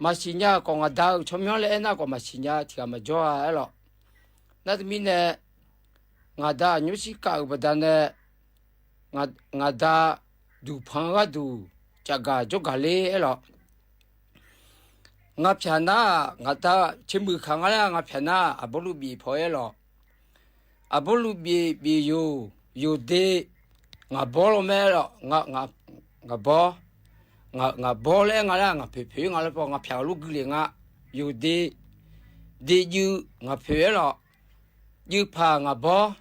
mà xin nhà còn ở đâu chấm nhau lên na còn mà xin nhà thì mà cho ai lo nãy mình nè ngã đã nhớ sĩ cả bữa đó nè ngã đã đủ phăng ra đủ chắc cả cho cả lẽ lo ngã phiền na ngã đã chém bự khang á ngã phiền na à bố lu bị phơi lo à bố lu bị yêu đê ngã bố lo mẹ lo ngã bố ngã bố lẽ ngã là ngã phê ngã là bố ngã phiền lu cái ngã yêu đê yêu ngã phê lo yêu phà ngã bố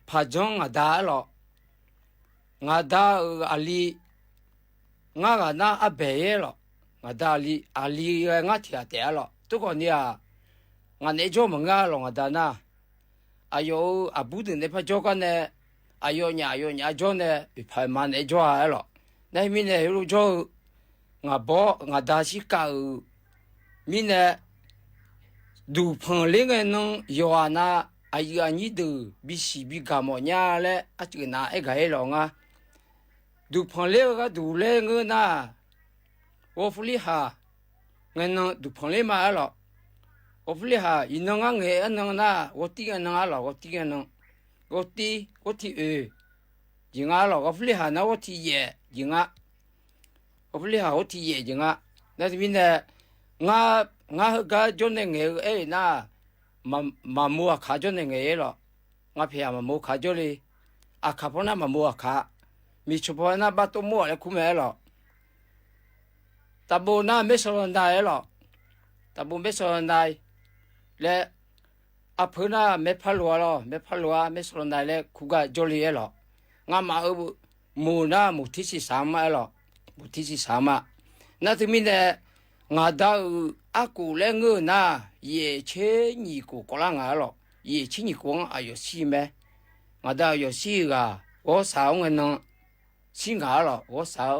phà trong ngã đá lo ngã đá ali ngã na à bể lo ngã đá ali ngã thiệt đẹp lo tôi còn nha ngã này cho mình ngã lo ngã đá na ayo à bù đừng để phá cho cái này ayo nhà cho này bị phải mà này cho ai lo này mình này lúc cho ngã bó ngã đá xí cả mình này đủ phong lên cái nông yêu anh ayo anh đi bị xí bị cảm ơn nhà嘞à chỉ na cái lo ngã đủ phong lên cái đủ lên cái na 我福利哈，俺能都碰来嘛了，我福利哈，一能俺俺能那，我弟俺能俺了，我弟俺能，我弟二，俺了，我福利哈那我弟爷，俺，我福利哈我弟爷俺，那是边呢？俺个叫那个哎那，嘛木卡叫那个了，俺偏嘛木卡叫哩，啊卡不那嘛木卡，米出不那把都木来苦没了。ตาบูน่าไม่สนใจหรอกตาบูไม่สนใจและอาพื้นน่ะไม่พัลวัวหรอไม่พัลวัวไม่สนใจและคุกะจอลีหรอกงามามูน่ะมูที่สี่สามหรอกมูที่สี่สามนั่นถึงมีแต่งาดาอากูและเงินน่ะเย่เชนี่กูกลางหรอกเย่เชนี่กูอายุสี่ไหมงาดาอายุสี่个我สาวเงินนึงสี่个หรอก我สาว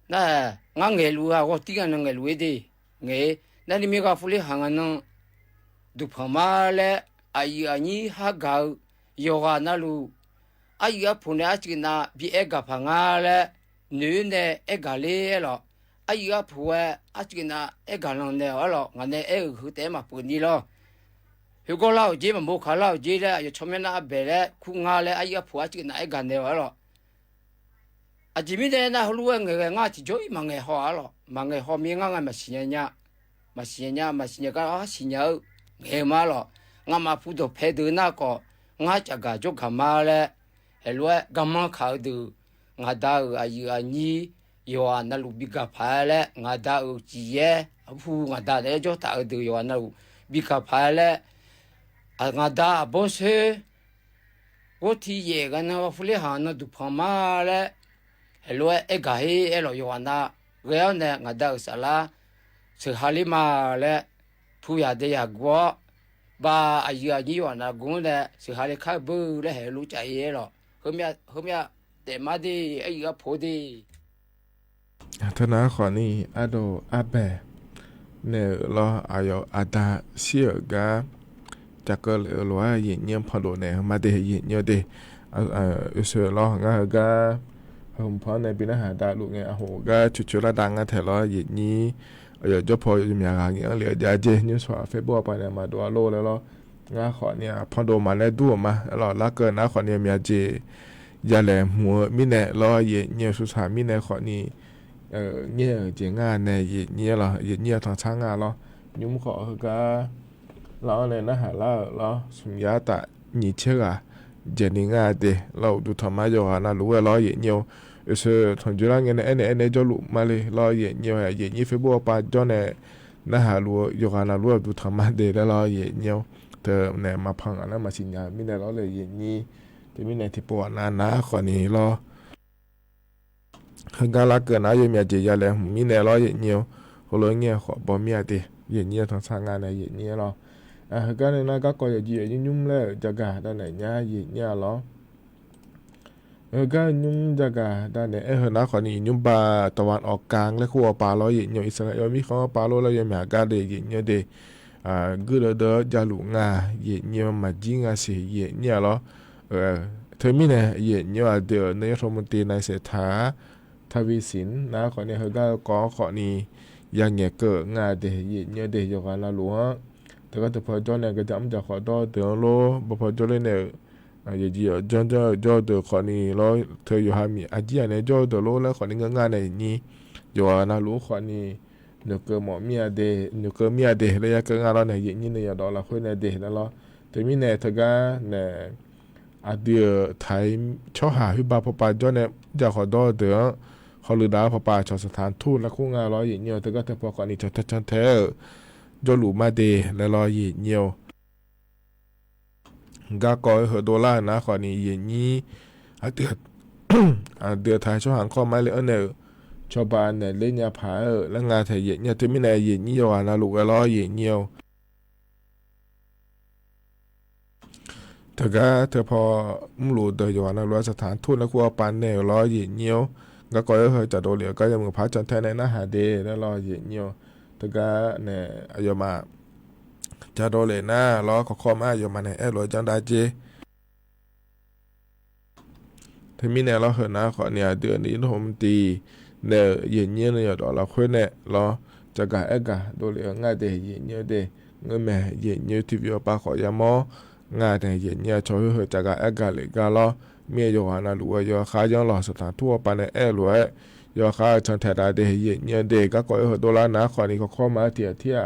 那俺爱路啊，我第个能爱路的，爱那里面个福利行啊能，都跑马嘞，阿姨啊你还高，有啊那路，阿姨啊碰了这个那比一个朋友嘞，女的一个嘞了，阿姨啊碰啊这个那一个人的了，俺那一个带嘛碰你了，如果老姐嘛没看老姐嘞，有前面那白嘞，苦伢嘞，阿姨啊碰这个那一个的了。啊，这边的那路啊，我只做一忙个好了，忙个好面我嘛新年，嘛新年个啊新年，我嘛了，我嘛负责配的那个，我这个就干嘛嘞？后来干嘛考的？我打啊一啊二，有啊那路比较快嘞，我打几耶，我打的就打的有啊那路比较快嘞，啊我打不是，我提耶个那个福利行那都跑嘛嘞。lo e gahi e lo yoana geo ne ngada sala se halima le puya de ya gwo ba ayu ni yoana gun le se hali kha bu le he lu chai ye lo homya te ma di ai ga pho di ธนาขอนี่อาโดอาเบเนลออายอาดาเสียกาจักก็เลยลว่าเย็นเยี่ยมพอโดเนมาเดเย็นเยอะเดเสือลองากาผมพอในปีหน้าดาลูกไงโหก็ชุดละดังแถวเย็นนี้จะพอจะมีอะไรเงี้ยเหลือจะเจนิวส์ว่าเฟซบุ๊กไปเนี่ยมาดูโลแล้วงาขอเนี่ยพอโดมาแล้วดูมาแล้วละเกินนะขอเนี่ยมีเจยาแหลมหัวมิเน่แล้วเย็นเนี่ยสุดท้ายมิเน่ขอนี่เนี่ยเจงานเนี่ยเย็นเนี่ยละเย็นเนี่ยทางช่างงานละยุ่มขอก็เราเลยนะฮะแล้วสุญญาตาหนีเชื่อเจนิงาเดเราดูธรรมะอยู่นะรู้ว่าเราเย็นเนี่ยทางจุฬาเงินเจาลุมาเลยเราเย็นเนี่ยเฟซบุ๊กปาจอนเนี่ยนะฮะรู้อยู่นะรู้ดูธรรมะเดแล้วเราเย็นเนี่ยเธอเนี่ยมาพังอันนั้นมาสิญญามิเน่เราเลยเย็นนี่ที่มิเน่ที่ปวดนะขอนี้เราการละเกินนะยังมีเจียเลยมีเนรอเย็นเนียวเขาเลยเงี้ยขอบอมีอะไรเย็นเนียวทางสร้างงานในเย็นเนียวเราการในนั้นก็ก่อเย็นยุ่มเลยจักรด้านไหนเนี่ยเย็นเนียวเราก็ยุ่มจักรด้านไหนเห็นนะขอนี่ยุ่มปลาตะวันออกกลางและขั้วปลาเราเย็นเนียวอิสราเอลมีเขาปลาเราแล้วยังมีการเดเย็นเนียวเดกูเลยเดอจาลุงาเย็นเนียวมาจิงอาศัยเย็นเนียวเราเธอมีเนี่ยเย็นเนียวเดี๋ยวในรัฐมนตรีนายเศรษฐาทวีสินนะขอเนี่ยเขาก็ขอนี่ yang nghe cỡ ngà để nhớ để cho cái là lúa thì có thể phải cho này cái chấm cho khỏi đó từ lô bao phải cho lên này giờ gì ở cho từ khỏi này lo thời giờ hai mi à chị này cho từ lô là khỏi này ngà này nhỉ giờ là lúa khỏi này nếu cơ mỏ mía để nếu cơ mía để lấy cái ngà đó này như này đó là khối này để đó lo thì mi này thật ra này à điều thái cho hà huy ba papa cho này giờ khỏi đó từ họลือดาพอปาชอสถานทูตและคู่งานร้อยเหยียวแต่ก็เธอพอก่อนนี้จันเธอจหลูมาเดและร้อยเหยียวกากอยเหอดอลลาร์นะก่อนนี้เหยียนี้อ่ะเดือด อ่ะเดือดไทยช่วหางข้อไม้เลยเนอชาวบ้านเนี่ยเล่นยาผาแล้วงานไทยเหยียเนี่ยที่ไม่ไหนเหยียนี้อยู่อ่ะนะลูกร้อยเหยียวเธอก็เธอพอมุ่งหลุดเดียวนะร้อยสถานทูตและคู่ปันเนี่ยร้อยเหยียวก็ก็เหอจะโดนเหลียวก็ยังมือพัดจันแทนในหน้าหาเดแล้วรอเหยียวเธอก็เนี่ยอายุมาจะโดนเลยหน้ารอข้อมาอายุมาเนี่ยร้อยจันได้เจถ้ามีเนี่ยเราเห็นนะขอเนี่ยเดือนนี้ผมตีเนี่ยเหยียเนี่ยดอกเราคุยเนี่ยรอจะกะกะโดนเหลียวง่ายเดเหยียเดเงินแม่เหยียที่วิวปาขอยามอง่ายแต่เหยียชอยเหอจะกะกะเลยก็รอเมียอยู่นะหรือว่าอยู่ข้ายังรอสถานทั่วไปในรวยอยู่ข้าชันแถดาเดเหยียเดก็ก็เหอดอลลาร์นะขอนี้เขาข้อมาเที่ย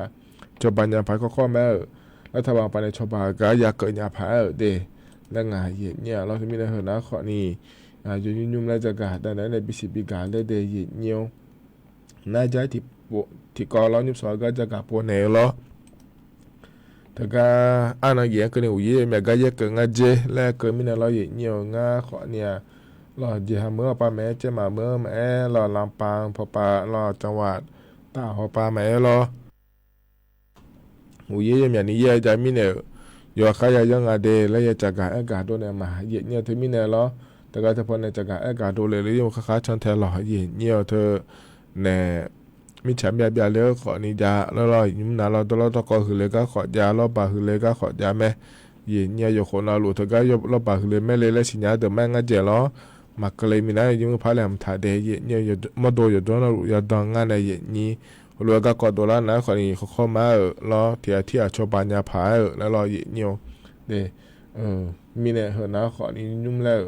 จบัญญัติภัยข้อแม่รัฐบาลไปในชบาก็อยากเกิดยาผาเดแล้วงานเหยียเราจะมีในเหอนะขอนี้ยุ่มแล้วจะกาแต่ในบิสิบิกาเลยเดเหยียวน่าจะที่ก่อเรานิบสอยก็จะกาปวดเหนล้อแต่ก็อันนั้นเยอะก็เนี่ยอุ้ยแม่ก็เยอะเกินงาเจแล้วเกิดมีในเราเหยียวงาขอเนี่ยเราเจาเมื่อปาแม่เจมาเมื่อแม่เราลำปางพอปาเราจังหวัดตาพอปาแม่เราอุ้ยอย่างนี้เยอะจะมีเนี่ยอยู่ข้ายยังอาเดแล้วจะกาอากาศโดนเนี่ยมาเนี่ยถึงมีเนี่ยเราแต่ก็จะพอในจะกาอากาศโดนเลยหรือยังค้าชันแทนเราเนี่ยเธอเนี่ยมีแชมป์ยาเลือกขอนิจาแล้วเรายิ้มหนาเราตัวเราตะกอคือเลยก็ขอยาเราปาคือเลยก็ขอยาแม่เนี่ยอยู่คนเราหลุดเธอก็ยบเราปาคือเลยแม่เลยและสิญญาเดิมแม่งเจล้อมักเลยมีนะยิ้มพาแหลมถ่ายเดยเนี่ยอยู่มาโดอยู่ตัวเราอย่าดังงานในนี้รวยก็กอดตัวละนะขอนี้เขาเข้ามาล้อเที่ยชาวบ้านยาผาแล้วรอเนี่ยเดมีเนี่ยเหรอนะขอนี้นุ่มแล้ว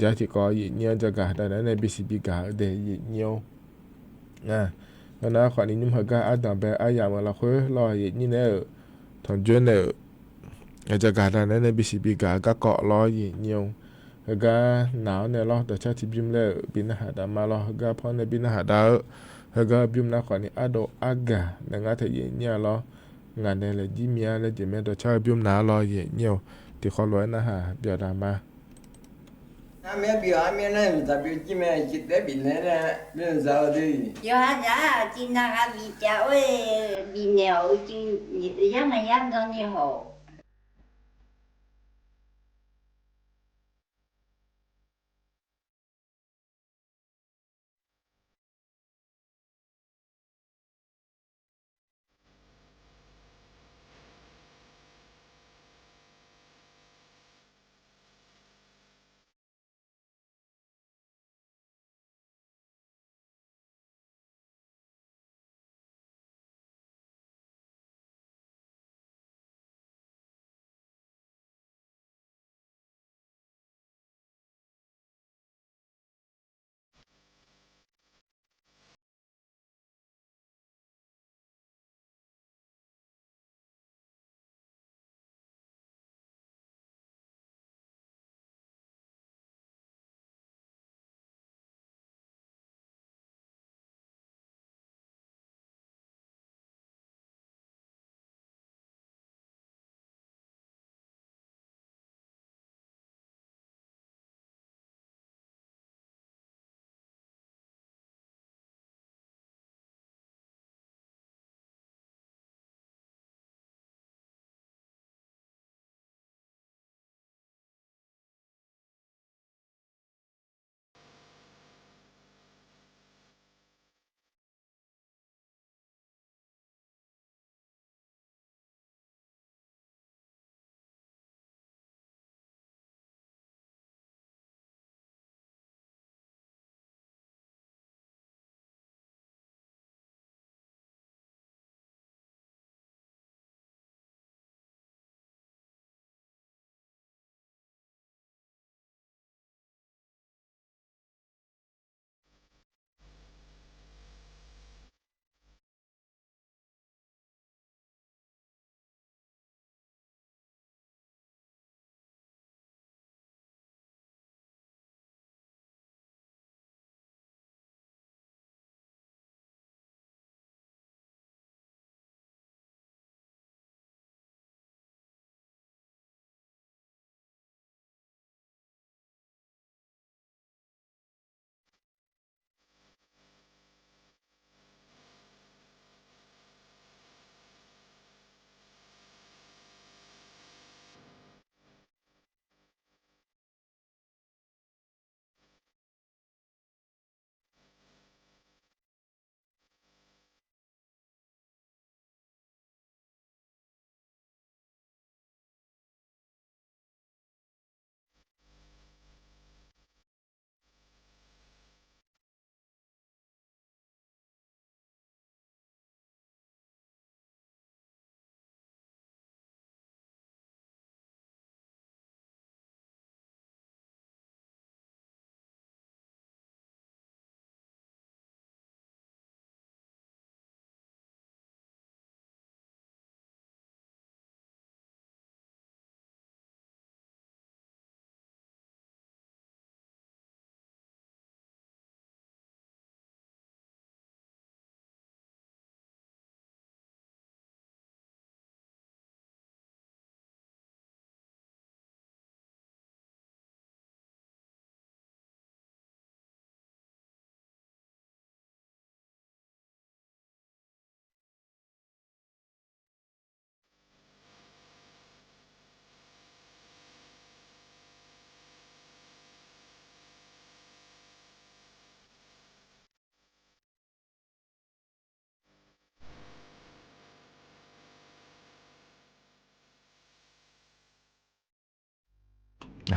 จะที่ก็เนี่ยจะกาแต่นั้นในบิสิบิกาเดยเนี่ยแล้วนะขอนี้นุ่มเหรอก็อาดับแบบอายามาละคุยรอเนี่ยเนี่ยทอนเจนเนี่ยจะกาแต่นั้นในบิสิบิกาก็เกาะรอเนี่ยก็หนาวเนี่ยรอแต่ชาติบิมเลยบินหาดามารอก็พอในบินหาดาก็บิมนะขอนี้อาโดอากาในงานที่เนี่ยรองานในเลยจิมีอะไรจิเมตัวชาบิมนารอเนี่ยที่เขาล้วนนะฮะเดี๋ยวดามาAme bio ame na tapi kime kita binera bin zaudi. Yo hanya Cina kami cawe bineo Cina yang dong ni ho.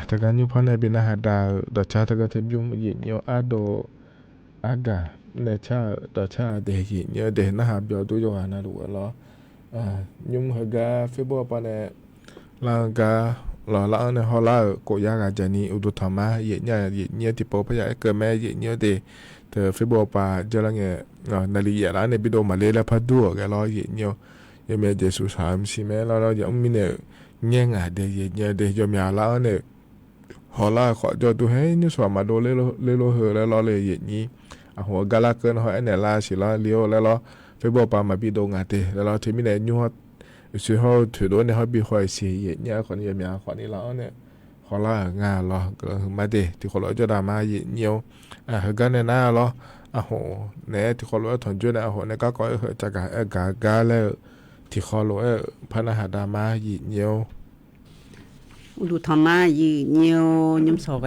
ถ้าการยุพอในบินาหาดาดอชาถ้าก็เทบยุมยิเนียวอาโดอากาในชาดอชาเดยิเนียวเดนะหาเบียวดูโยหานาดูล้อยุมหกาเฟบปอนเนลากาลอละในฮอลาโกยากาจานีอุดุธรรมะเยเนียติโปพยาเกิดแม่เยเนียเดเธอเฟบปาเจรังเงนาลียาละในบิโดมาเลละพัดดัวแกล้อเยเนียวยเมเจสุสามสิเมล้อยังมีเนี่ยเงี้ยงาเดเยเนียเดยมยาละเนี่ยฮอลาขอจอดูให้นิสวามาโดเลโลเฮแล้วล้อเลยเยนี้หัวกาลาเกินหอยเนลาสิล้อเลี้ยวแล้วล้อเฟบปามาบิโดงาเดแล้วล้อที่มีเนี่ยยูฮ最后ถือโดนในเขาบีคอยเสียเนี่ยคนนี้มีคนนี้แล้วเนี่ยเขาละงานล้อก็มาเดที่เขาเราจะดามาเยี่ยวกันเนี่ยน่าล้อโหเนี่ยที่เขาเราถอนจุดเนี่ยโหเนี่ยก็ก็จากกาแล้วที่เขาเราพันหาดามาเยี่ยวดูธรรมะยี่เนียวยุ่มสอบไป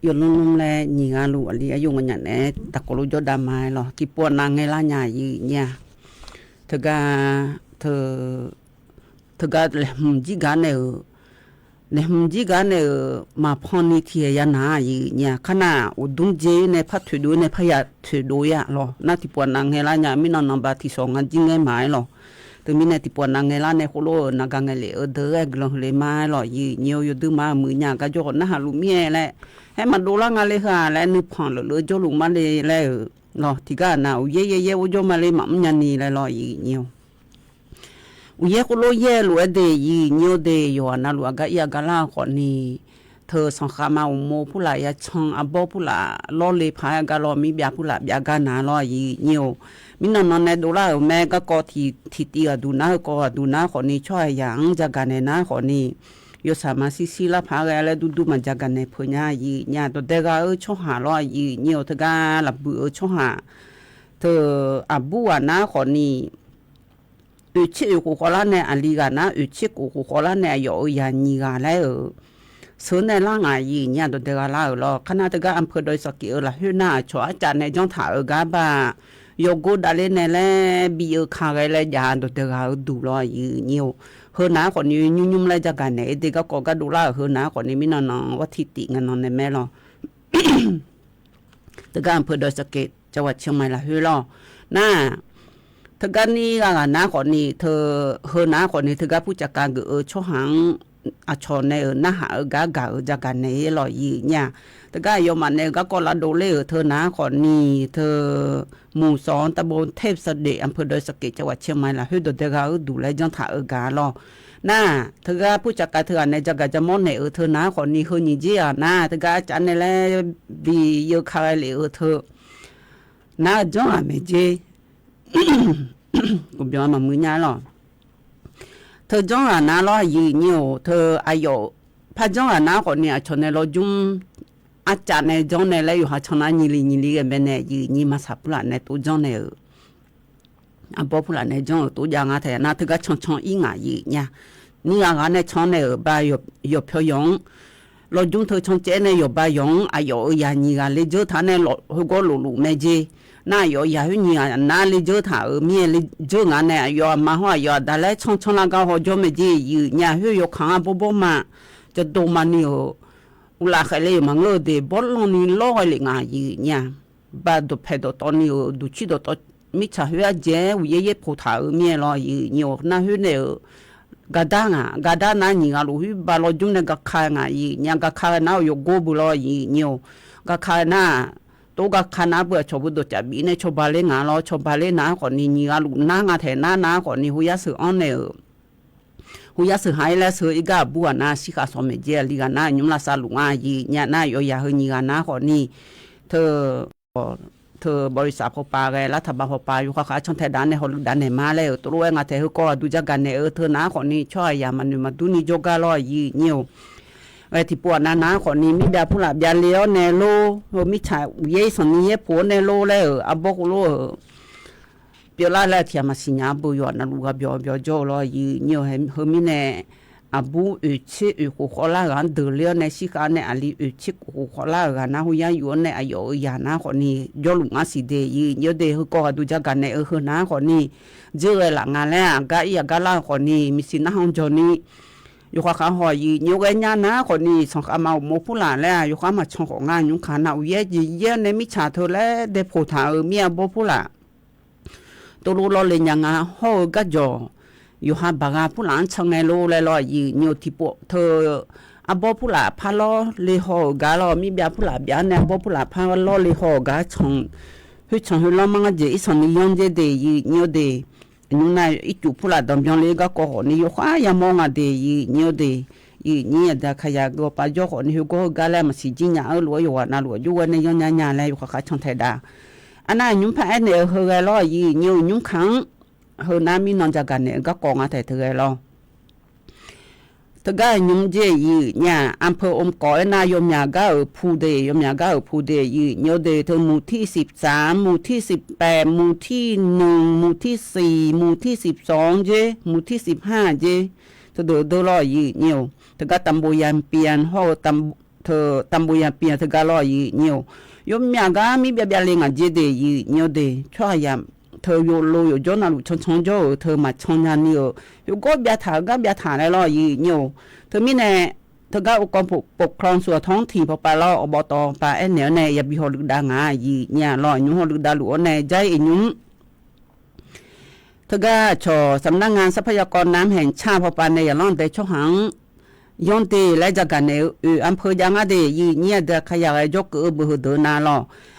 ยนลุ่มแลยี่งาลูอะไรอายุมันอย่างนี้ตะกรุจดามาหรอที่ปวดนางไงล่ะยี่เนี่ยเธอก็เลยจีกันเนี่ยจีกันเนี่ยมาพอนี่ที่ยานาอีเนี่ยขณะอุดมเจเนี่ยพัดถือดูเนี่ยพยาถือดูยะหรอน่าที่ปวดนางเฮล่าเนี่ยไม่นอนบาที่สองกันจริงไงหมายหรอแต่มีเนี่ยที่ปวดนางเฮล่าเนี่ยโคโลนักงานเลยเดือดกลงเลยมาหรอยี่เนียวอยู่ดื้อมามือเนี่ยก็จะน่าหาลุเมียแหละให้มันดูละงานเลยค่ะแล้วนึกผ่อนเลยจะลุมาเลยแล้วหรอที่กันนะเย่ว่าจะมาเลยมั่มยันนี่เลยหรอยี่เนียวเย่ก็รู้เย่รู้เดียเนียวเดียอยู่นะรู้ก็อยากกันละคนนี้เธอสังขมาอุโมผู้หลายช่องอับบผู้หลาล้อเลยพายกันล้อมีแบบผู้หลาแบบกันนะล้อยี่เนียวมินนอนในดูละแม่ก็ที่ตีดูนะก็ดูนะคนนี้ช่วยอย่างจะกันในนะคนนี้ยศสามารถสิละพายอะไรดูมันจะกันในพญายี่เนี่ยตัวเด็กก็ช่วยหาล้อยี่เนียวเธอก็หลับช่วยหาเธออับบัวนะคนนี้ชิกูขอละเนี่ยอันลีกันนะชิกูขอละเนี่ยอยู่อย่างนี้กันแล้วส่วนในร่างกายเนี่ยตัวเด็กละเราขณะเด็กอำเภอโดยสกิลละหัวหน้าชัวอาจารย์ในจ้องถ่ายกันบ้าโยกุดอะไรเนี่ยแหละบีข้างอะไรอย่างตัวเด็กดูรอยเนี่ยหัวหน้าคนนี้ยุ่งเลยจากกันเนี่ยเด็กก็ดูละหัวหน้าคนนี้ไม่นอนว่าทิติกันนอนในแม่เราเด็กอำเภอโดยสกิลจังหวัดเชียงใหม่ละหัวเราน่าถ้ากันนี่ก็น้าคนนี้เธอเฮอน้าคนนี้เธอก็ผู้จัดการก็ช่วงหังอาชอนในน้าหากากาจากกันในลอยเนี่ยแต่ก็ยอมมันเนี่ยก็ละดูเลยเธอน้าคนนี้เธอหมู่สองตำบลเทพเสด็จอำเภอโดยสะเก็ดจังหวัดเชียงใหม่ละเฮ้ยเธอก็ดูแลจังถ่ากาลอน่าเธอก็ผู้จัดการเธอในจักรจะมอนในเธอน้าคนนี้เฮอนี่เจียน่าเธอก็อาจารย์ในแหละบีเยอะขายเลยเธอน้าจ้องอะไม่เจกูบอกมามือเนี่ยหรอเธอจ้องอ่ะนะล้อยีเนี่ยเธออายุพระจ้องอ่ะนะคนเนี่ยชนในรถจุ่มอาจารย์ในจ้องในแล้วอยู่หาชนะยี่ลีกันเป็นเนี่ยยีนี่มาสับละในตัวจ้องในอ่ะบอกผู้ละในจ้องตัวอย่างอ่ะเธอนะเธอก็ชงอีงอ่ะยีเนี่ยนี่อ่ะในช่องในบายอยู่เพียงรถจุ่มเธอชงเจในอยู่บายงอายุยานี่กันเลยเจอท่านในรถหัวก็ลุไม่เจน่าอยู่ยาหุ่นยี่น่าเลยเจอถ่าเมียเลยเจองานเนี่ยอยู่มาหัวอยู่แต่แล้วชงละก็หัวจะไม่ดีอยู่เนี่ยหุ่นอยู่ข้างบ่มาจะดูมันนี่อุลาเขาเลยมันเลยเดี๋ยวบอลลนี่ล้อเลยงานอยู่เนี่ยบาดูเพดตอนนี้ดูชิดตัวมิชาหุ่นเจ้าเย่ผู้ถ่าเมียล้ออยู่เนี่ยน่าหุ่นเนี่ยกระด้างนั่นนี่ก็รู้บาลจุ่มเนี่ยก็ขายงานอยู่เนี่ยก็ขายน่าอยู่กูบุล้ออยู่เนี่ยก็ขายน่าตัวก็ขนาดเบื่อชอบดูจับบีเนี่ยชอบเล่นงานเราชอบเล่นน้าคนนี้นี่ก็รู้น้างานแทนน้าคนนี้หัวสื่ออันเนี่ยหัวสื่อหายแล้วสื่ออีกบัวน้าสิขาสมัยเจริญน้ายุ่งละสาลุงอายีเนี่ยน้าอยู่ยาเฮนี่กันน้าคนนี้เธอบริษัทพอปาไงรัฐบาลพอปาอยู่ข้างๆช่องแทนด้านในหอดันในมาเลยตัวงานแทนก็ดูจักกันเนี่ยเธอน้าคนนี้ช่วยยามันมาดูนี่โจกาลอยยีเนี่ยไอ้ที่ปวดน้าคนนี้มีแบบผู้หลับยาเลี้ยวเนโลมีชายเย่ส่วนนี้ผัวเนโลแล้วอับบอกโลเปียละแล้วที่มาสิญญาบุยนะลูกเบียวโจรอยีเนี่ยเห็นเฮมิเนอับูชิกูขอลากันเดือเลี้ยวในสิการในอลีชิกูขอลากันนะหุยอยู่ในอายุยานะคนนี้ยอลุงอาศิเดยีเนี่ยเดก็ดูจักกันในน้าคนนี้เจอหลังงานแล้วก็อีกก็ลาคนนี้มีสินะห้องจอนี้ อยู่ข้าหอยอยู่ไอ้ญานะคนนี้สองมาโมผู้หลานแล้วอยู่ข้ามาชงของงานอยู่ขาหนาวเย่ในมิชาเธอแล้วได้ผู้ถาเมียโบผู้หลานตัวรู้เราเลยยังไงห้อก็จ่ออยู่หาบางผู้หลานช่างไงรู้เลยลอยอยู่ที่ปเธออาบผู้หลานพาล้อเลยห้อกาล้อมีเบียผู้หลานเบียเนี่ยบผู้หลานพาล้อเลยห้อกาช่างคือช่างคือเรามังเจอีสันนิยมเจเดีอยู่เดนู่นน่ะอีจูผู้หลานดำจังเลยก็ก่อนี่อยู่ข้ายามองเดีอยู่เดนี่เด็กขยะก็ไปยกนี่ก็กาแล้วมันสิจิญญาหลวอยู่น่ะหลวอยู่ในยังญาเลยอยู่ข้าช่างไทยดาอันนั้นยุ่งแพ้เนี่ยเฮอล้อยุ่งขังเฮอน้ามีนอนจากกันเนี่ยก็กองอะไรเธอล้อถ้าก็ยุ่งเจี๋ยเนี่ยอำเภออมก๋อยนายมยาก็พูดยมยาก็พูดเนี่ยเดเธอหมู่ที่13หมู่ที่18หมู่ที่1หมู่ที่4หมู่ที่12เจหมู่ที่15เจเธอเดอล้อเนี่ยถ้าก็ตำบลยามเปียนห้อเธอตำบลยามเปียนเธอก็ล้อเนี่ยยมยาก็มีเบียเลงเจเดเนี่ยเดช่วยยามเธออยู่โลอยู่จนน่ะชงโจเธอมาชงยานี่อยู่ก็เบียถาได้ล้อเนี่ยเธอมีแน่เธอก็องค์กรปกครองส่วนท้องถิ่นพอไปล้ออบตไปไอ้เหนียวในอย่าบิหอลึกดางาเนี่ยล้อยุ่งหอลึกดาหลวในใจยุ่งเธอก็ชอสำนักงานทรัพยากรน้ำแห่งชาติพอไปในอย่าล้อนแต่ช่องหังย้อนเตและจากกันเนี่ยอำเภอยางอาเดเนี่ยเด็กขยายยกบุหเดินนาล้อ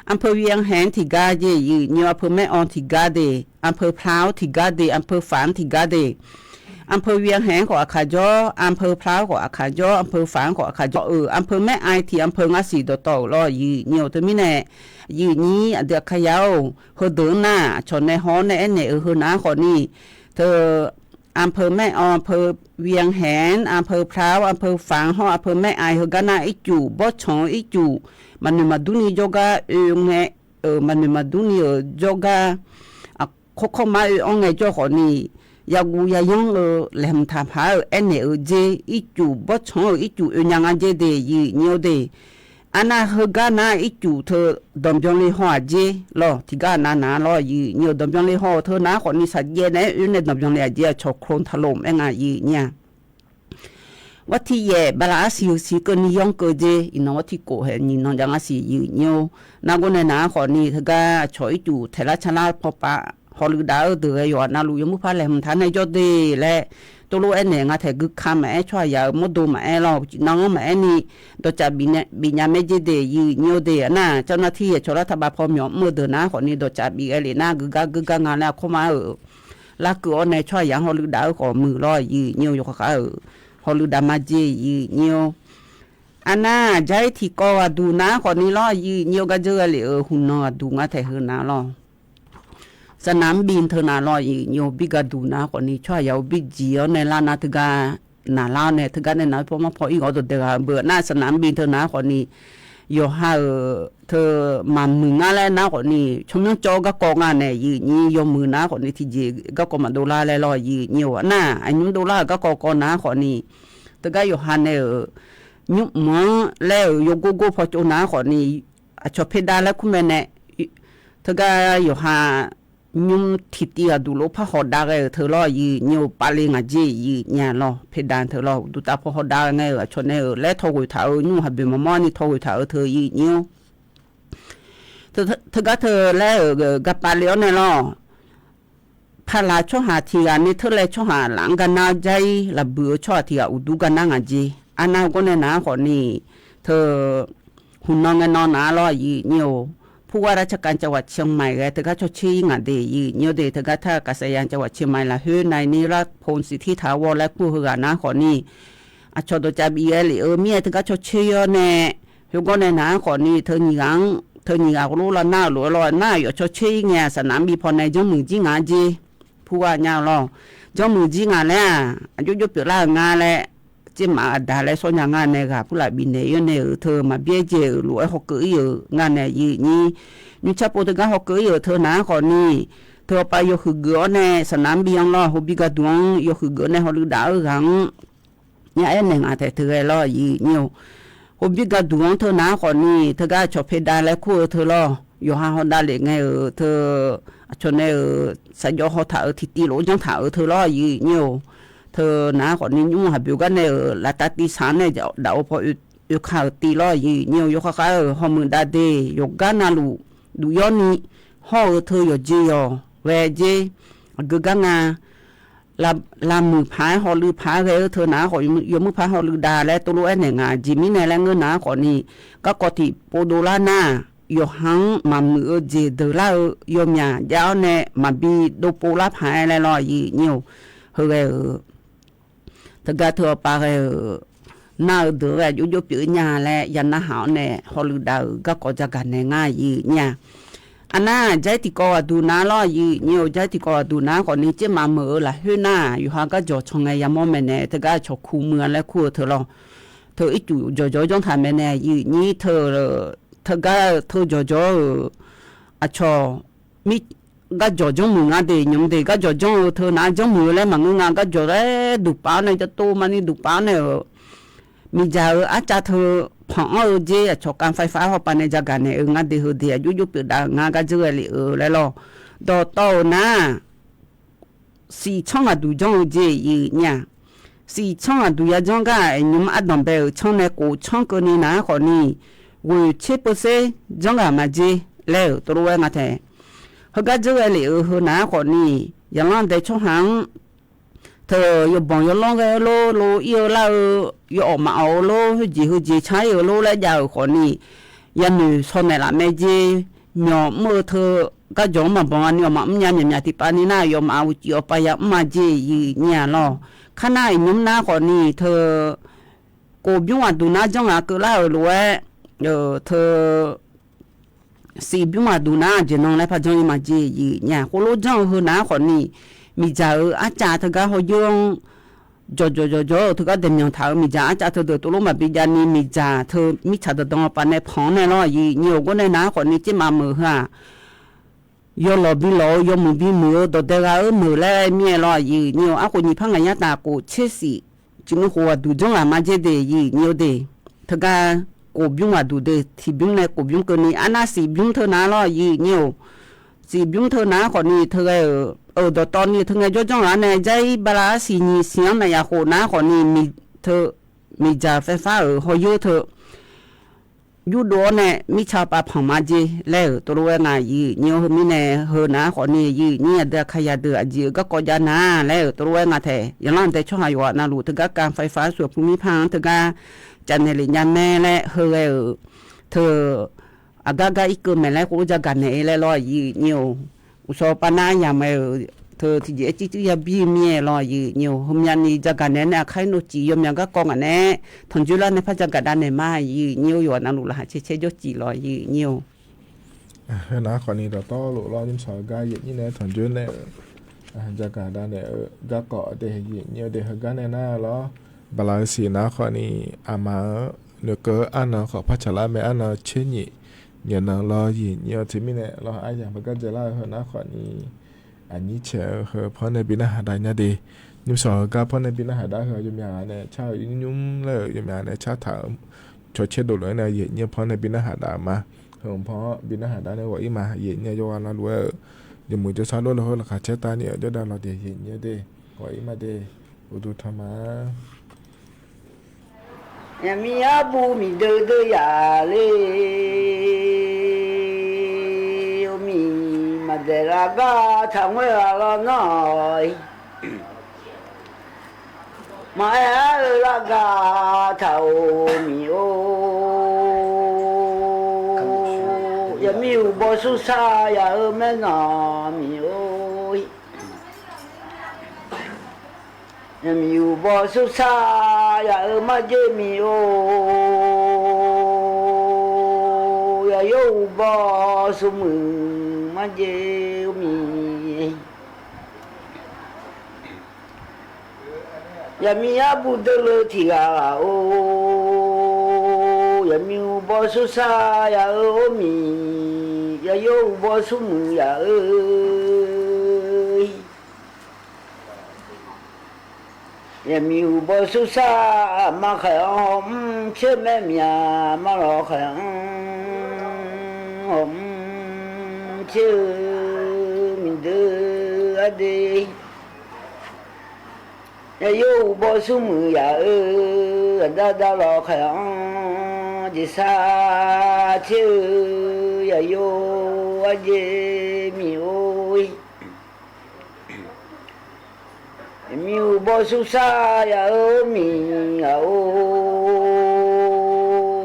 อำเภอเวียงแหงที่กาเจเนี่ยอำเภอแม่ออนที่กาเดอำเภอพร้าวที่กาเดอำเภอฝางที่กาเดอำเภอเวียงแหงของอาคาจออำเภอพร้าวของอาคาจออำเภอฝางของอาคาจออำเภอแม่ไอที่อำเภองาสีโตโตล้อเนี่ยเธอมีแน่นี้เด็กขยายเฮเดินหน้าชนในห้องในเนี่ยเฮน้าคนนี้เธออำเภอแม่ออนอำเภอเวียงแหงอำเภอพร้าวอำเภอฝางห้องอำเภอแม่ไอเฮกานาอิจูบ่ชงอิจูมันมาดูนี่โยกาไงมันมาดูนี่โยกาเขามาไงโจคนนี้ยากูยายงแหลมทำหาเนี่ยเจอิจูบ่ชงอิจูยังเจเดเนี่ยเดอันน่ะเฮกานาอิจูเธอดมจงเลยหัวเจลอที่กานาลอเนี่ยดมจงเลยหัวเธอนะคนนี้สัตย์เย็นเนี่ยดมจงเลยเจชกโครนถล่มไงเนี่ยวัดที่เย่บลาสิก็นิยมก็เจอินวัดที่โกเห็นนี่น้องจังสิเนี่ยนักคนในคนนี้เธอก็ช่วยจูเทละชนะพอปะฮอลลีดาวเดือยอดนาลูยมุพาเลมทานในจอดีและตัวลูกเนี่ยงาเถกึกคำแม่ช่วยยามดดูแม่เราน้องแม่นี่ตัวจับบิญญาเมจิเดยเนี่ยเดียน่ะเจ้าหน้าที่ชลรัฐบาลพอมยอมมือเดินนะคนนี้ตัวจับบิเอลีน่ากึกงานแล้วเข้ามาลักก็ในช่วยยามฮอลลีดาวขอมือลอยเนี่ยอยู่ข้างฮอลลีดามาจีเนี่ยอันน่ะใจที่ก็ดูนะคนนี้ลอยเนี่ยก็เจอเลยหุ่นนอดูงาเถหือนะลอสนามบินเธอนาลอยโยบิกาดูนะคนนี้ช่วยยาวบิจีเอาในลานาทกานาลาเนี่ยทกาในนั้นพอมาพออีกเอาตัวเดียวเบื่อหน้าสนามบินเธอนาคนนี้โยหาเธอมามืองานแล้วนะคนนี้ชมยังโจก็กองงานเนี่ยยี่โยมือนะคนนี้ที่จีก็กมาดูลาแล้วลอยโยน่ะอันนี้ดูลาก็กองนะคนนี้ทกาโยหันเนี่ยยุบมือแล้วโยกูพอโจนะคนนี้ชอบเพดานแล้วคุณแม่เนี่ยทกาโยหายุ่งทิตีอะดูโลพะหอดาเอเธอล้อเนี่ยปาเลงอะเจเนี่ยล้อเพดานเธอล้อดูตาพอหอดาไงชนเนี่ยและทอกุยถายุ่งหับบิมมอนี่ทอกุยถาเธอเนี่ยเธอก็เธอแล้วกับปาเลี้ยวเนี่ยล้อพาลาช่อหาทีอันนี้เธอเลยช่อหาหลังกันน่าใจละเบื่อช่อทีอะอุดูกันนั่งอะเจอันนั้นก็เนี่ยนะคนนี้เธอหุ่นนอนกันนอนนะล้อเนี่ยผู้ว่าราชการจังหวัดเชียงใหม่เธอก็ชดชี้งานเดียเนี่ยเดเธอก็ท่ากัศยานจังหวัดเชียงใหม่ละเฮ้ยนายนิรัตพลสิทธิถาวรและผู้เหือนะคนนี้ชดจับเอลิเมียเธอก็ชดชี้เนี่ยทุกคนในนะคนนี้เธอหนีงรู้ละหน้าหลัวลอยหน้าอยู่ชดชี้เงี้ยสนามบินพอในจังมือจีงานจีผู้ว่าเนี่ยรอจังมือจีงานแล้วอายุยุบเปล่างานแล้วจิมาดาและส่วนงานเนี่ยค่ะผู้หลักบินเนี่ยเนี่ยเธอมาเบี้ยเจอหลวยหกเกยอยู่งานเนี่ยนี่ชับโปรตุเกสหกเกยอยู่เธอหนาคนนี้เธอไปอยู่คือเกลือในสนามบินล้อฮบิกาดวงอยู่คือเกลือในฮอลลีดาวขังเนี่ยไอ้เนี่ยงานแต่เธอล้อเนี่ยฮบิกาดวงเธอหนาคนนี้เธอก็ชอบเพดานและคู่เธอล้ออยู่ห้าฮอนดาเล็กไงเธอชนในสายย่อหอถ่าทิตีโหลจังถ่าเธอล้อเนี่ยเธ เธอหน้าคนนี้ยุ่งหาบิวกันเนี่ยลาตาตีสานเนี่ยจะดาวพออยู่ข่าวตีล้อยี่เนี่ยอยู่ข้าวหอมือดาเดยกกันน่ะลูดูย้อนนี้ห่อเธออยู่จีอ๋อเวจีกึกันงาลามือพายหอลือพายเลยเธอหน้าขอยมือพายหอลือดาและตัวรู้ไอ้เนี่ยงาจิมิเนี่ยแล้วเงินหน้าขอนี้ก็กอติโปโดลาน่าอยู่หังมามือเจเดล่ายมยายาวเนี่ยมาบีดูโปลาพายอะไรลอยยี่เนี่ยเฮ้ยถ้าเกิดเธอไปน่าเดือดยุ่ยปีเนี่ยแหละยันน่าหาวเนี่ยฮอลลีดาวก็ก็จะกันง่ายยี่เนี่ยอันน่าใจที่ก็ดูน้าล้อยี่เนี่ยใจที่ก็ดูน้าคนนี้จะมาเมื่อละเฮ้ยน่าอยู่ห่างก็จอดชงไงยามอมเนี่ยถ้าเกิดชกคู่เมืองและคู่เธอลองเธออีจู่จอจงทำเนี่ยยี่นี่เธอก็เธอจออ่ะชอมิก็จอจงมืองาเดียมเดียก็จอจงเธอน่าจงมือแล้วมันงานก็จอได้ดูป้าเนี่ยจะโตมันนี่ดูป้าเนี่ยมีจ่าอาจจะเธอผ่องเจี๋ยชกการไฟฟ้าเขาไปในจักรเนี่ยงานเดียวเดียยุ่เปิดด่างงานก็เจอเลยแล้วล่ะดอโตนะสี่ช่องดูจงเจี๋ยเนี่ยสี่ช่องดูยาจงก็ยุ่งอัดดมเบลช่องเนี่ยกูช่องคนนี้นะคนนี้วิชิปเซ่จงก็มาเจี๋ยแล้วตัวเองก็เถอะเขาก็เจอเลยเขาหน้าคนนี้อย่างนั้นแต่ช่องหางเธออยู่บ่งอยู่ลงก็โลอยู่แล้วอยู่ออกมาเอาโลจีใช้อยู่โลแล้วยาวคนนี้ยันหนูสอนในละแม่จีหยอมือเธอก็ยอมมาบอกอันนี้มาไม่ที่ปานี่น่ายอมเอาจีออกไปยังมาจีเนี่ยล่ะขณะยุ่งหน้าคนนี้เธอโกบยุ่งดูหน้าจังหวะก็แล้วรวยเธอสีบิวมาดูหน้าเจนองแล้วพะจังมาจีเนี่ยโคโลจังหัวหน้าคนนี้มีจ่าอาจารย์เธอก็เขายงจอเธอก็เดินยังเท้ามีจ่าอาจารย์เธอตัวลงมาปีจานี้มีจ่าเธอมีชาติตรงปานในพองในล้อยี่เนี่ยก็ในน้าคนนี้จะมามือฮะยอลบิลอยอมือบิมือตัวเด็กมือแล้วเมียล้อยี่เนี่ยอาคนนี้พังกันยาตากูเชื่อสิจึงหัวดูจังหวะมาเจเดยี่เนี่ยเดเธอก็กูบิวมาดูเดที่บิวในกูบิวคนนี้อันน่ะสีบิวเธอน้าล้อยี่เนี่ยสีบิวเธอน้าคนนี้เธอดตอนนี้ทั้งไงจ้องอันเนี่ยใจบลาสีนี้เสียงในยาโคน้าคนนี้มีเธอมีจ่าไฟฟ้าหอยเธอยูโดเนี่ยมีชาวป่าผ่องมาจีแล้วตัวรู้ไงยี่เนี่ยมีเนี่ยเฮน้าคนนี้ยี่เนี่ยเดือขยะเดือจีก็กอดยานาแล้วตัวรู้ไงแท้ยังนั่นแต่ช่วงอายุน่ารู้ถึงการไฟฟ้าส่วนภูมิภาคถึงการจันเนลิยาแม่และเฮเธออากาอีกแม่แล้วกูจะกันเนี่ยแล้วยี่เนี่ยอุศปนายามเธอที่จะยาบีเมียรออยู่เนี่ยผมยันนี่จะกันเนี่ยใครโนจียมยังก็กองอันเนี่ยทนจุลในพระจักรดานในมาอยู่เนี่ยอยู่นั่นลูกละเชยจีรออยู่เนี่ยนะคนนี้ต่อหลุดรอจิ้มสอยกายยี่เนี่ยถอนจุลเนี่ยจักรดานเนี่ยก็เกาะเดียเนี่ยเดียกันเนี่ยนะล้อบาลานซ์นะคนนี้อามาเนื้อเกออันนั้นขอพัชระแม่อันนั้นเช่นนี้เนี่ยนะรออยู่เนี่ยที่มีเนี่ยรอไอ้อย่างมันก็จะเล่าให้นะคนนี้อันนี้เชื่อเหรอเพราะในปีน่าหาได้เนี่ยดียุ่งสองก็เพราะในปีน่าหาได้เหรอยุ่งยาเนี่ยชาวยุ่งเลยยุ่งยาเนี่ยชาวถามชดเชยดูเลยเนี่ยเย็นเนี่ยเพราะในปีน่าหาได้มาเหรอเพราะปีน่าหาได้เนี่ยว่าอีมาเย็นเนี่ยโยนแล้วด้วยยังมือจะซ้อนด้วยแล้วราคาเช่ตาเนี่ยเดี๋ยวดาวเราเดี๋ยวเย็นเนี่ยดีว่าอีมาดีอุดุธรรมะยังมีอาบูมีเดือดยาเลยมีมาเดรากาทำไว้ละน้อยมาลากาเท่ามีโอยังมีอุบสุสายาแม่นามีโอยังมีอุบสุสายามาเจมีโอยาโยอุบสุมือมาเจมียามีอาบุดเลทิอาโอยามีอุบสุสายามียาโยอุบสุมือยายามีอุบสุสามาขยมเชื่อแม่เมียมารอขยมชื่อมินเดือดี有包什么呀？打老看的啥球呀？有我的米哦，米有包什啥呀？米呀哦，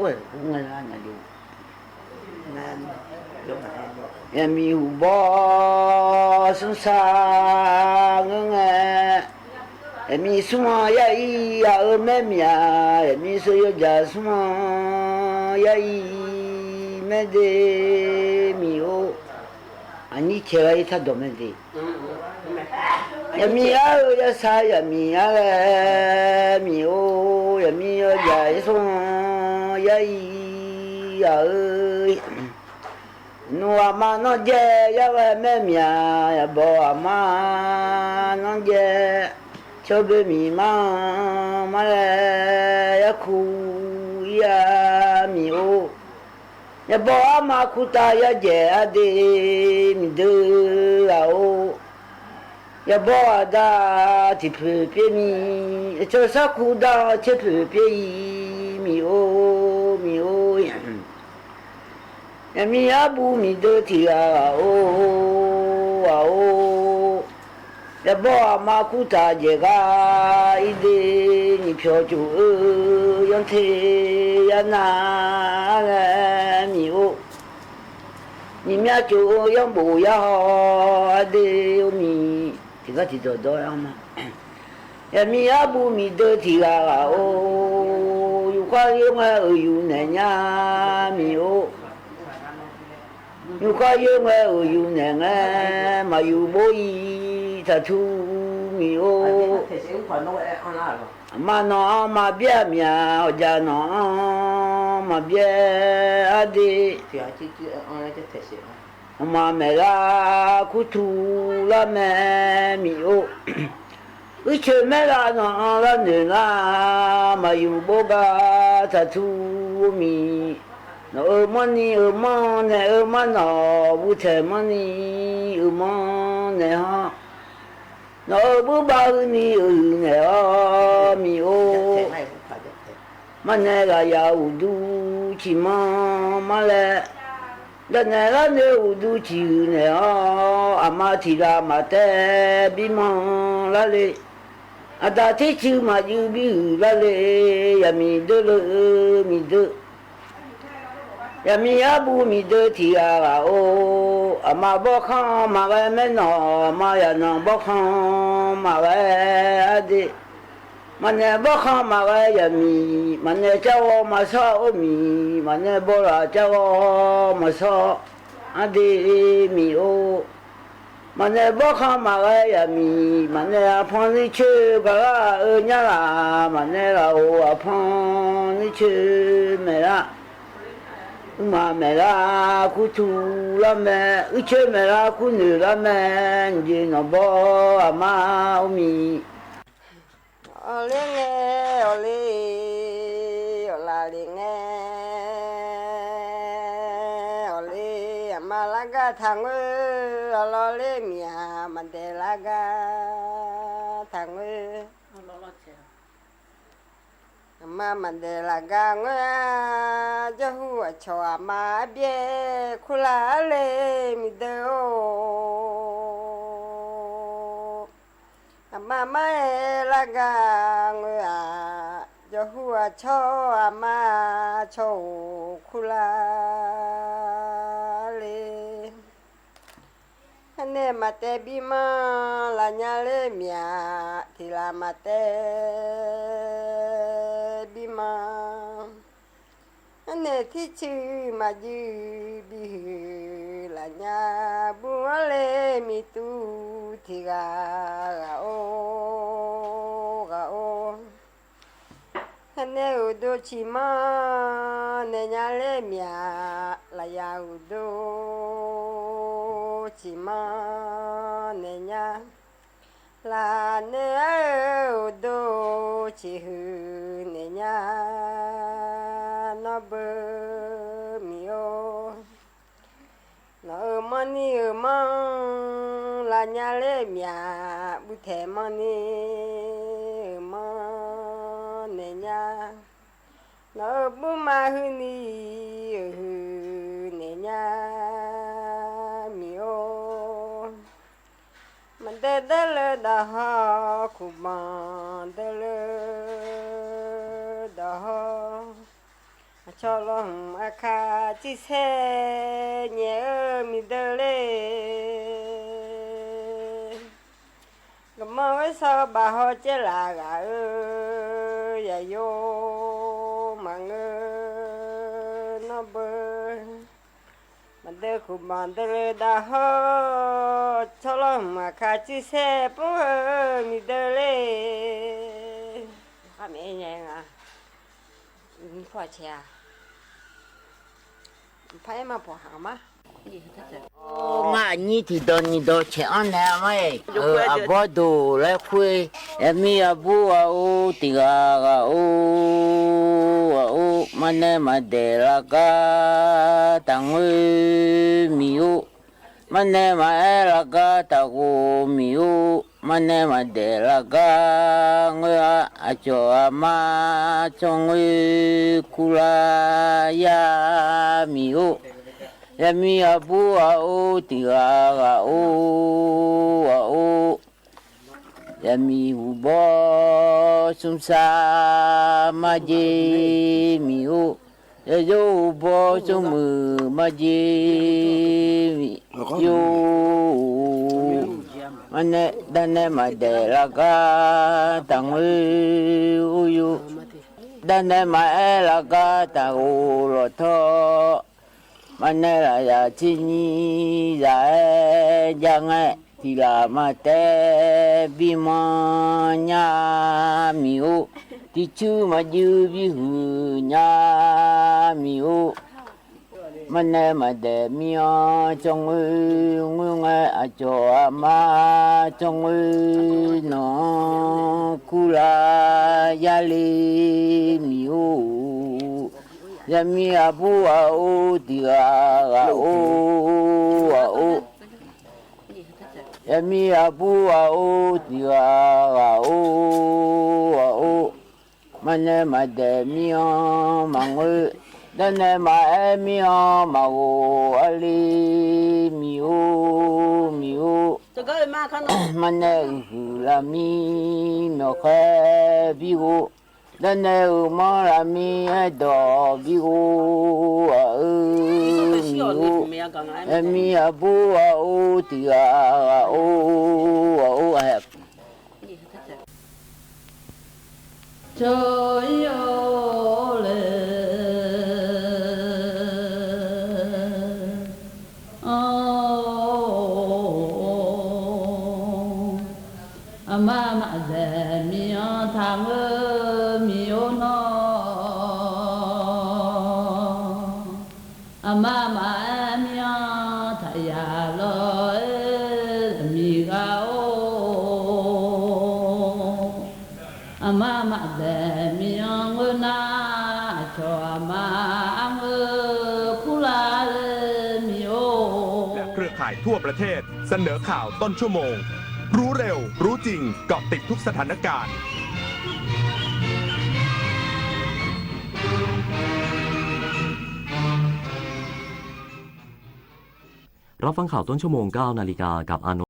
我那就。em yêu bo sung sa ngang em yêu suma ya i ya me mia em yêu so yo ja suma ya i me de mi o ani chera i ta do me de em ya sa ya mi o em yêu ja suma ya i ya no ama no je ya we me mia ya bo ama no je chobe mi ma le ya ku ya mi o ya bo ama ku ta ya je ade mi de la o ya bo ada ti pe mi cho sa ku da che pe mi o mi abu mi do ti a o ya bo ma ku ta je ga ide ni pyo ju yang te ya na mi o ni mya ju yang bu ya ho ade o mi ti ga ti do ya ma ya mi abu mi do ti a o yu kwa yu ma yu na nya mi o you call you well, you never, my you boy, tattoo me oh. Mano, my beer, mia, or jano, my beer, adi. Mamela, kutu, la me, oh. Which mela no la nuna, my you boga, tattoo me. No money, money, no, would have money, money, huh? No, bubble me, me, oh, Manela, ya do, chima, male, the Nella no do chine, amatila, mate, bimon, lale. I thought teach you my you be, lale, yami, do, me do. Ya mi abu mi de ti a o ama bo khan ma ga me no ma ya no bo khan ma ga ade mane bo khan ma ga ya mi mane cha o ma sa o mi mane bo ra cha o ma sa ade mi o mane bo khan ma ga ya mi mane a phon ni che ga a nya la mane la o a phon ni che me la ma me la ku tu la me uche me la ku nu la me nji no bo ama umi ole nge ole ola le nge ole ama la ga thang lo le mia ma de la ga thang ma mandela ganga jahu acho ma bie khula le mi de o mama la ganga jahu acho ma cho khula le ane mate bima la nyale mia ti la mate ane thi chư mà dư bi là nhà bùa lê mi tu thì gà ô ane u do chi ma ne nhà lê mia là ya u do chi ma ne nhà là ne u do chi hư ne nhà nó bơ miô nó money mong là nhà lê mía bu thề money nè nha nó bu ma hư ni nè nha mi ô mình đê đê lê đà ha cụ bàn đê lê đà ha cho lòng akha chi xe nhẹ mi đê lê mà với sao bà họ chế là gà ơi dạ vô mà ngơ nó bơ mà đê khu bàn đê đà ho cho lòng mà khá chi xe bố ơi mi đê lê khá mẹ nhàng à phó chè phải mà bỏ hả má ngã nhị thì đồ trẻ anh em ấy à bố đồ lại khuê em mi à bố à ô thì à ô mà nè mà để là cả tàng ơi mi ô mà nè mà là cả tàng ô mi ô mà nè mà để là cả người à cho mà cho người kula ya mi ô ya mi abu a o ti a o ya mi ubo sum sa ma je mi o ya yo ubo sum ma je mi yo mane dane ma de la ga tang u yu dane ma e la ga ta u lo tho mà nay là giờ chi nhi giờ giang ấy thì là mà té bi mà nhà miu thì chú mà dư bi hư nhà miu mà nay mà để mía trong người à cho mà trong người nó cula ya li miu ya mi abu a o ti a o ya mi abu a o ti a o mà nè mà để mi mà ngơi đàn nè mà em mi mà o ali mi o mà nè là mi nó khé bi o đàn nè mà là mi đỏ bi o mi o em mi abu a o ti a o hẹp trời ơi mà để mi thằng mi nó mà mi thầy à lo mi gạo mà để mi ngơ na cho mà ngơ kula mi ô และเครือข่ายทั่วประเทศเสนอข่าวต้นชั่วโมงรู้เร็วรู้จริงเกาะติดทุกสถานการณ์รับฟังข่าวต้นชั่วโมง 9 นาฬิกากับอานนท์